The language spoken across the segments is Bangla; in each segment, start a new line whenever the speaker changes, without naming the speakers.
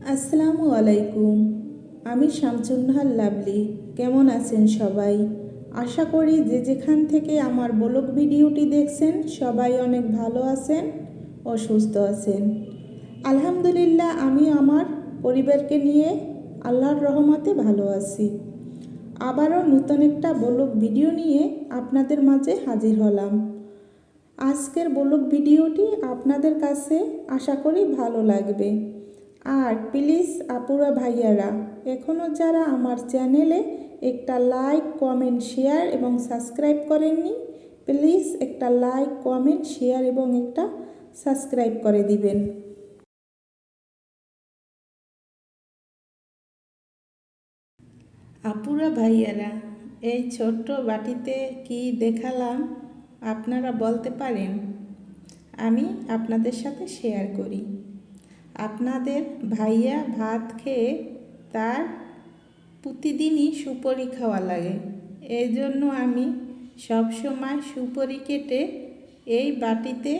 আসসালামু আলাইকুম। আমি শামসুন্নাহার লাভলি। কেমন আছেন সবাই? আশা করি যে যেখান থেকে আমার ব্লগ ভিডিওটি দেখছেন সবাই অনেক ভালো আছেন ও সুস্থ আছেন। আলহামদুলিল্লাহ, আমি আমার পরিবারকে নিয়ে আল্লাহর রহমতে ভালো আছি। আবারও নতুন একটা ব্লগ ভিডিও নিয়ে আপনাদের মাঝে হাজির হলাম। আজকের ব্লগ ভিডিওটি আপনাদের কাছে আশা করি ভালো লাগবে। আর প্লিজ আপুরা ভাইয়ারা, এখনও যারা আমার চ্যানেলে একটা লাইক, কমেন্ট, শেয়ার এবং সাবস্ক্রাইব করেননি, প্লিজ একটা লাইক, কমেন্ট, শেয়ার এবং একটা সাবস্ক্রাইব করে দিবেন। আপুরা ভাইয়ারা, এই ছোট্ট বাটিতে কি দেখালাম আপনারা বলতে পারেন? আমি আপনাদের সাথে শেয়ার করি। আপনাদের ভাইয়া ভাত খেয়ে তার প্রতিদিনই সুপারি খাওয়া লাগে। এই জন্য আমি সবসময় সুপারি কেটে এই বাটিতে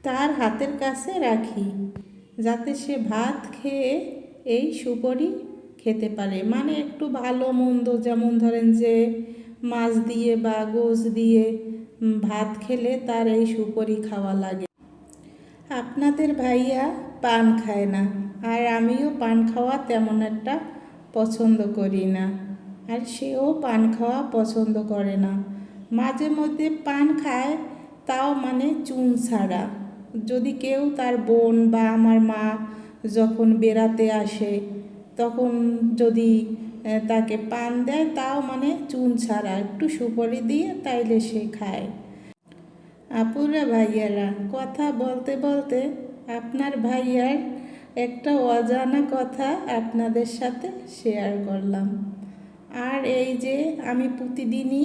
তার হাতের কাছে রাখি, যাতে সে ভাত খেয়ে এই সুপারি খেতে পারে। মানে একটু ভালো মন্দ, যেমন ধরেন যে মাছ দিয়ে বা গোশ দিয়ে ভাত খেলে তার এই সুপারি খাওয়া লাগে। আপনাদের ভাইয়া পান খায় না, আর আমিও পান খাওয়া তেমন একটা পছন্দ করি না, আর সেও পান খাওয়া পছন্দ করে না। মাঝে মধ্যে পান খায়, তাও মানে চুন ছাড়া। যদি কেউ তার বোন বা আমার মা যখন বেড়াতে আসে তখন যদি তাকে পান দেয়, তাও মানে চুন ছাড়া একটু সুপারি দিয়ে, তাইলে সে খায়। আপুরা ভাইয়ারা, কথা বলতে বলতে আপনার ভাইয়ার একটা অজানা কথা আপনাদের সাথে শেয়ার করলাম। আর এই যে আমি প্রতিদিনই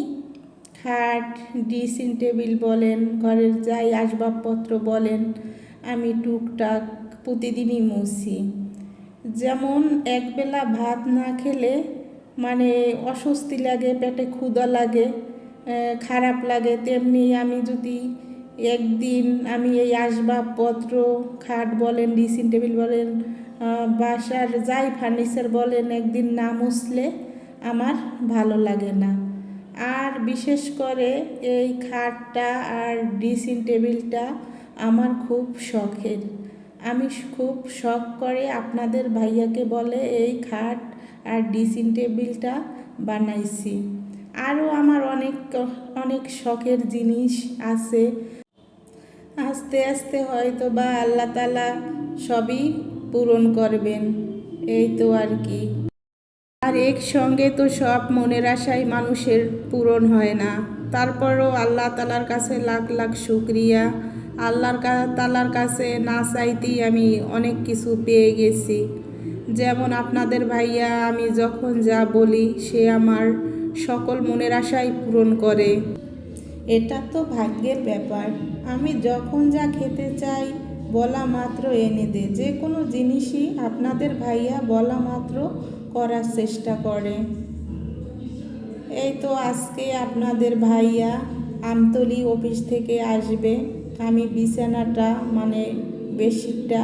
খাট, ড্রেসিং টেবিল বলেন, ঘরের যাই আসবাবপত্র বলেন, আমি টুকটাক প্রতিদিনই মুছি। যেমন একবেলা ভাত না খেলে মানে অস্বস্তি লাগে, পেটে ক্ষুধা লাগে, খারাপ লাগে, তেমনি আমি যদি একদিন আমি এই আসবাবপত্র, খাট বলেন, ড্রেসিং টেবিল বলেন, বাসার যাই ফার্নিচার বলেন, একদিন না মুছলে আমার ভালো লাগে না। আর বিশেষ করে এই খাটটা আর ড্রেসিং টেবিলটা আমার খুব শখের। আমি খুব শখ করে আপনাদের ভাইয়াকে বলে এই খাট আর ড্রেসিং টেবিলটা বানাইছি। আরও আমার অনেক অনেক শখের জিনিস আছে। আস্তে আস্তে হয়তো বা আল্লাহ তাআলা সবই পূরণ করবেন, এই তো আর কি। আর একসঙ্গে তো সব মনের আশাই মানুষের পূরণ হয় না। তারপরও আল্লাহ তাআলার কাছে লাখ লাখ শুকরিয়া। তাআলার কাছে না চাইতেই আমি অনেক কিছু পেয়ে গেছি। যেমন আপনাদের ভাইয়া, আমি যখন যা বলি সে আমার সকল মনের আশাই পূরণ করে। এটা তো ভাগ্যের ব্যাপার। আমি যখন যা খেতে চাই বলা মাত্র এনে দে। যে কোনো জিনিসই আপনাদের ভাইয়া বলা মাত্র করার চেষ্টা করে। এই তো আজকে আপনাদের ভাইয়া আমতলী অফিস থেকে আসবে। আমি বিছানাটা মানে বেডশিটটা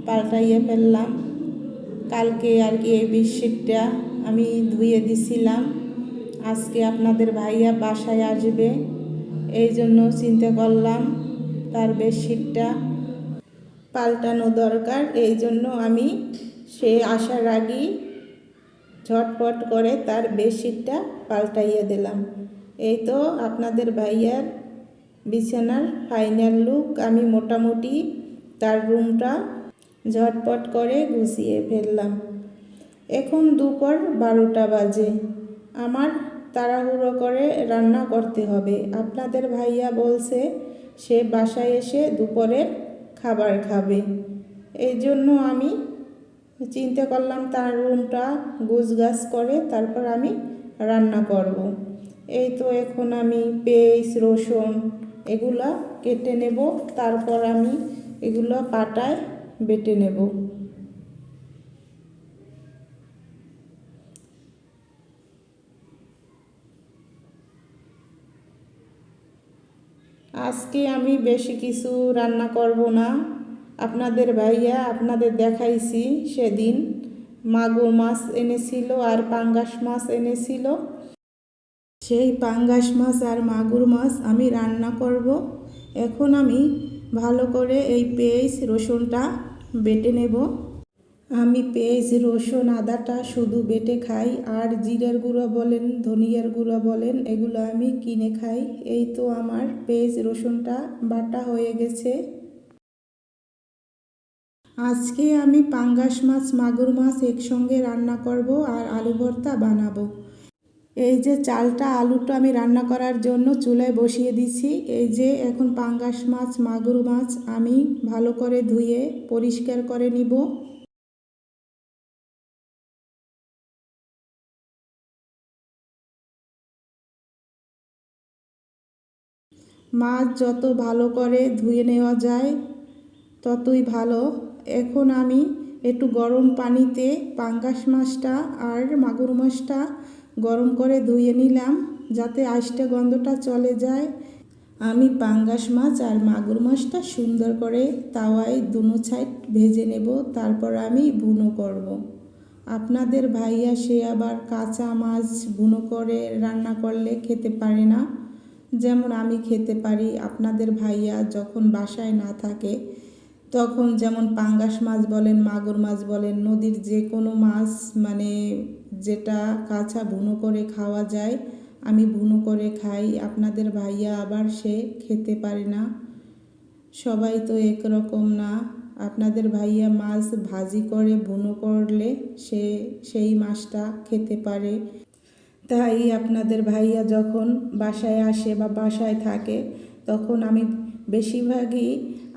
পাল্টাইয়ে ফেললাম। কালকে আর কি এই বেডশিটটা আমি ধুয়ে দিছিলাম। আজকে আপনাদের ভাইয়া বাসায় আসবে, এই জন্য চিন্তা করলাম তার বেডশিটটা পাল্টানো দরকার। এই জন্য আমি সে আসার আগেই ঝটপট করে তার বেডশিটটা পাল্টাইয়ে দিলাম। এই তো আপনাদের ভাইয়ার বিছানার ফাইনাল লুক। আমি মোটামুটি তার রুমটা ঝটপট করে গুছিয়ে ফেললাম। এখন দুপুর 12টা বাজে। আমার তাড়াহুড়ো করে রান্না করতে হবে। আপনাদের ভাইয়া বলছে সে বাসায় এসে দুপুরের খাবার খাবে। এই জন্য আমি চিন্তা করলাম তার রুমটা গুছগাছ করে তারপর আমি রান্না করব। এই তো এখন আমি পেঁয়াজ, রসুন এগুলা কেটে নেব, তারপর আমি এগুলো পাটায় বেটে নেব। আজকে আমি বেশি কিছু রান্না করব না। আপনাদের ভাইয়া আপনাদের দেখাইছি সেদিন মাগুর মাছ এনেছিল আর পাঙ্গাস মাছ এনেছিল। সেই পাঙ্গাস মাছ আর মাগুর মাছ আমি রান্না করব। এখন আমি ভালো করে এই পেঁয়াজ রসুনটা বেটে নেব। আমি পেঁয়াজ রসুন আদাটা শুধু বেটে খাই, আর জিরার গুঁড়ো বলেন ধনিয়ার গুঁড়ো বলেন এগুলো আমি কিনে খাই। এই তো আমার পেঁয়াজ রসুনটা বাটা হয়ে গেছে। আজকে আমি পাঙ্গাস মাছ মাগুর মাছ একসঙ্গে রান্না করব আর আলু ভর্তা বানাবো। এই যে চালটা আলুটা আমি রান্না করার জন্য চুলায় বসিয়ে দিছি। এই যে এখন পাঙ্গাস মাছ মাগুর মাছ আমি ভালো করে ধুয়ে পরিষ্কার করে নিব। মাছ যত ভালো করে ধুয়ে নেওয়া যায় ততই ভালো। এখন আমি একটু গরম পানিতে পাঙ্গাস মাছটা আর মাগুর মাছটা গরম করে ধুয়ে নিলাম যাতে আষ্টে গন্ধটা চলে যায়। আমি পাঙ্গাস মাছ আর মাগুর মাছটা সুন্দর করে তাওয়ায় দুনো সাইড ভেজে নেব, তারপর আমি ভুনো করব। আপনাদের ভাইয়া সে আবার কাঁচা মাছ ভুনো করে রান্না করলে খেতে পারে না, যেমন আমি খেতে পারি। আপনাদের ভাইয়া যখন বাসায় না থাকে তখন যেমন পাঙ্গাস মাছ বলেন মাগুর মাছ বলেন নদীর যে কোনো মাছ মানে যেটা কাঁচা ভুনো করে খাওয়া যায় আমি ভুনো করে খাই। আপনাদের ভাইয়া আবার সে খেতে পারে না। সবাই তো একরকম না। আপনাদের ভাইয়া মাছ ভাজি করে ভুনো করলে সে সেই মাছটা খেতে পারে। তাই আপনাদের ভাইয়া যখন বাসায় আসে বা বাসায় থাকে তখন আমি বেশিরভাগই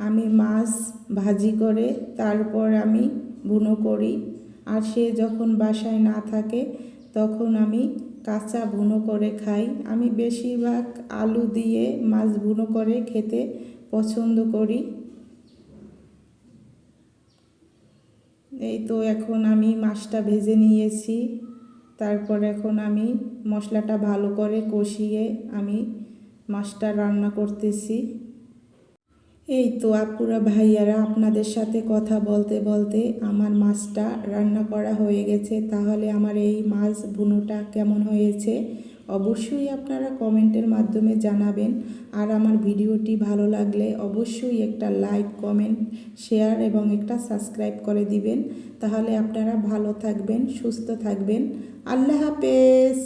আমি মাছ ভাজি করে তারপর আমি ভুনো করি। আর সে যখন বাসায় না থাকে তখন আমি কাঁচা ভুনো করে খাই। আমি বেশিরভাগ আলু দিয়ে মাছ ভুনো করে খেতে পছন্দ করি। এই তো এখন আমি মাছটা ভেজে নিয়েছি, তারপর এখন আমি মশলাটা ভালো করে কষিয়ে আমি মাছটা রান্না করতেছি। এই তো আপুরা ভাইয়ারা আপনাদের সাথে কথা বলতে বলতে আমার মাছটা রান্না করা হয়ে গেছে। তাহলে আমার এই মাছ ভুনোটা কেমন হয়েছে অবশ্যই আপনারা কমেন্টের মাধ্যমে জানাবেন। আর আমার ভিডিওটি ভালো লাগলে অবশ্যই একটা লাইক কমেন্ট শেয়ার এবং একটা সাবস্ক্রাইব করে দিবেন। তাহলে আপনারা ভালো থাকবেন সুস্থ থাকবেন। আল্লাহ হাফেজ।